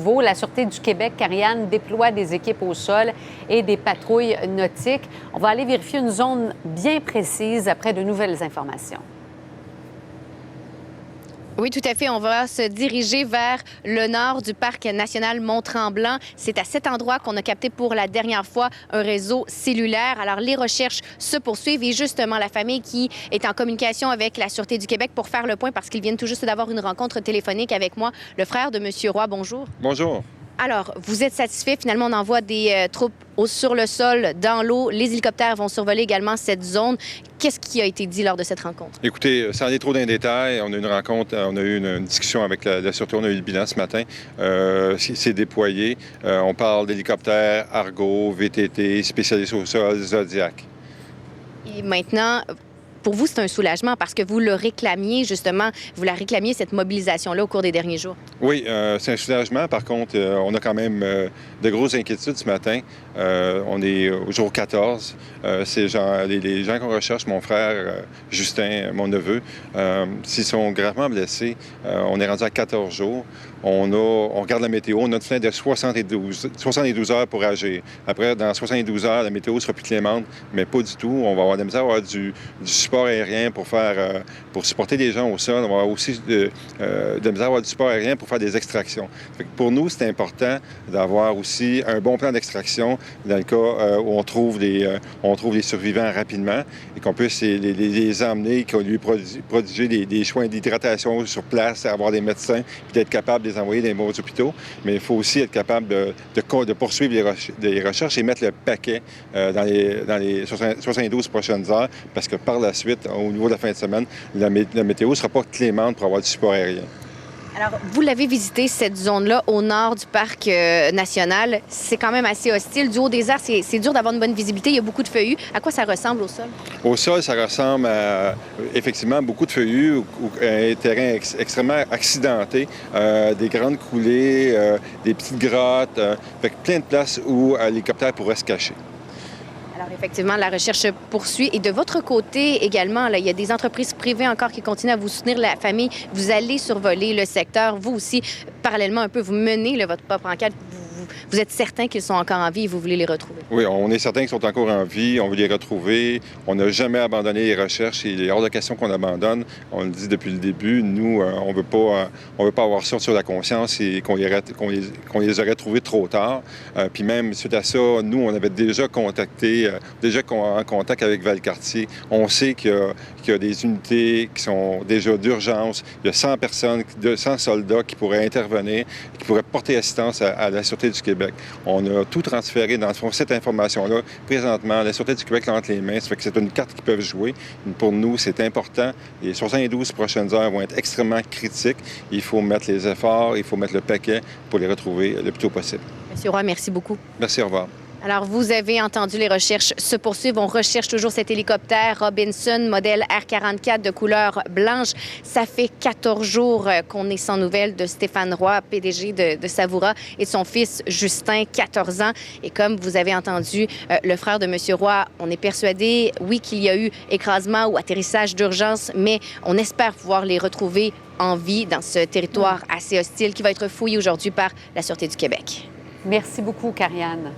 nouveau. La Sûreté du Québec, Karianne, déploie des équipes au sol et des patrouilles nautiques. On va aller vérifier une zone bien précise après de nouvelles informations. Oui, tout à fait. On va se diriger vers le nord du parc national Mont-Tremblant. C'est à cet endroit qu'on a capté pour la dernière fois un réseau cellulaire. Alors, les recherches se poursuivent et justement, la famille qui est en communication avec la Sûreté du Québec pour faire le point parce qu'ils viennent tout juste d'avoir une rencontre téléphonique avec moi, le frère de M. Roy. Bonjour. Bonjour. Alors, vous êtes satisfait? Finalement, on envoie des troupes sur le sol, dans l'eau. Les hélicoptères vont survoler également cette zone. Qu'est-ce qui a été dit lors de cette rencontre? Écoutez, sans aller trop dans les détails, on a eu une rencontre, on a eu une discussion avec la Sûreté, on a eu le bilan ce matin. C'est déployé. On parle d'hélicoptères, Argo, VTT, spécialistes au sol, Zodiac. Et maintenant, pour vous, c'est un soulagement parce que vous le réclamiez, justement, vous la réclamiez, cette mobilisation-là, au cours des derniers jours. Oui, c'est un soulagement. Par contre, on a quand même de grosses inquiétudes ce matin. On est au jour 14. Les gens qu'on recherche, mon frère Justin, mon neveu, s'ils sont gravement blessés, on est rendu à 14 jours. On regarde la météo, on a une fenêtre de 72 heures pour agir. Après, dans 72 heures, la météo sera plus clémente, mais pas du tout. On va avoir de la misère à avoir du support aérien pour supporter les gens au sol. On va avoir aussi de la misère à avoir du support aérien pour faire des extractions. Fait que pour nous, c'est important d'avoir aussi un bon plan d'extraction dans le cas où on trouve les survivants rapidement et qu'on puisse les emmener, qu'on lui prodiger des soins d'hydratation sur place, avoir des médecins, puis d'être capable de les envoyer dans les bons hôpitaux. Mais il faut aussi être capable de poursuivre les recherches et mettre le paquet dans les 72 prochaines heures parce que par la suite, au niveau de la fin de semaine, la météo ne sera pas clémente pour avoir du support aérien. Alors, vous l'avez visité, cette zone-là, au nord du parc national. C'est quand même assez hostile. Du haut des airs, c'est dur d'avoir une bonne visibilité. Il y a beaucoup de feuillus. À quoi ça ressemble au sol? Au sol, ça ressemble à, effectivement, beaucoup de feuillus, un terrain extrêmement accidenté, des grandes coulées, des petites grottes, fait que plein de places où l'hélicoptère pourrait se cacher. Alors, effectivement, la recherche se poursuit. Et de votre côté également, là, il y a des entreprises privées encore qui continuent à vous soutenir, la famille. Vous allez survoler le secteur. Vous aussi, parallèlement un peu, vous menez là, votre propre enquête. Vous êtes certain qu'ils sont encore en vie et vous voulez les retrouver? Oui, on est certain qu'ils sont encore en vie. On veut les retrouver. On n'a jamais abandonné les recherches. Il est hors de question qu'on abandonne. On le dit depuis le début. Nous, on veut pas avoir ça sur la conscience et qu'on les aurait trouvés trop tard. Puis même suite à ça, nous, on avait déjà en contact avec Valcartier. On sait qu'il y a des unités qui sont déjà d'urgence. Il y a 100 personnes, 100 soldats qui pourraient intervenir, qui pourraient porter assistance à la Sûreté du Québec. On a tout transféré dans le fond, cette information-là. Présentement, la Sûreté du Québec l'a entre les mains. Ça fait que c'est une carte qu'ils peuvent jouer. Pour nous, c'est important. Les 72 prochaines heures vont être extrêmement critiques. Il faut mettre les efforts, il faut mettre le paquet pour les retrouver le plus tôt possible. Monsieur Roy, merci beaucoup. Merci, au revoir. Alors, vous avez entendu, les recherches se poursuivent. On recherche toujours cet hélicoptère Robinson, modèle R-44 de couleur blanche. Ça fait 14 jours qu'on est sans nouvelles de Stéphane Roy, PDG de Savoura, et de son fils Justin, 14 ans. Et comme vous avez entendu le frère de M. Roy, on est persuadé, oui, qu'il y a eu écrasement ou atterrissage d'urgence, mais on espère pouvoir les retrouver en vie dans ce territoire assez hostile qui va être fouillé aujourd'hui par la Sûreté du Québec. Merci beaucoup, Karianne.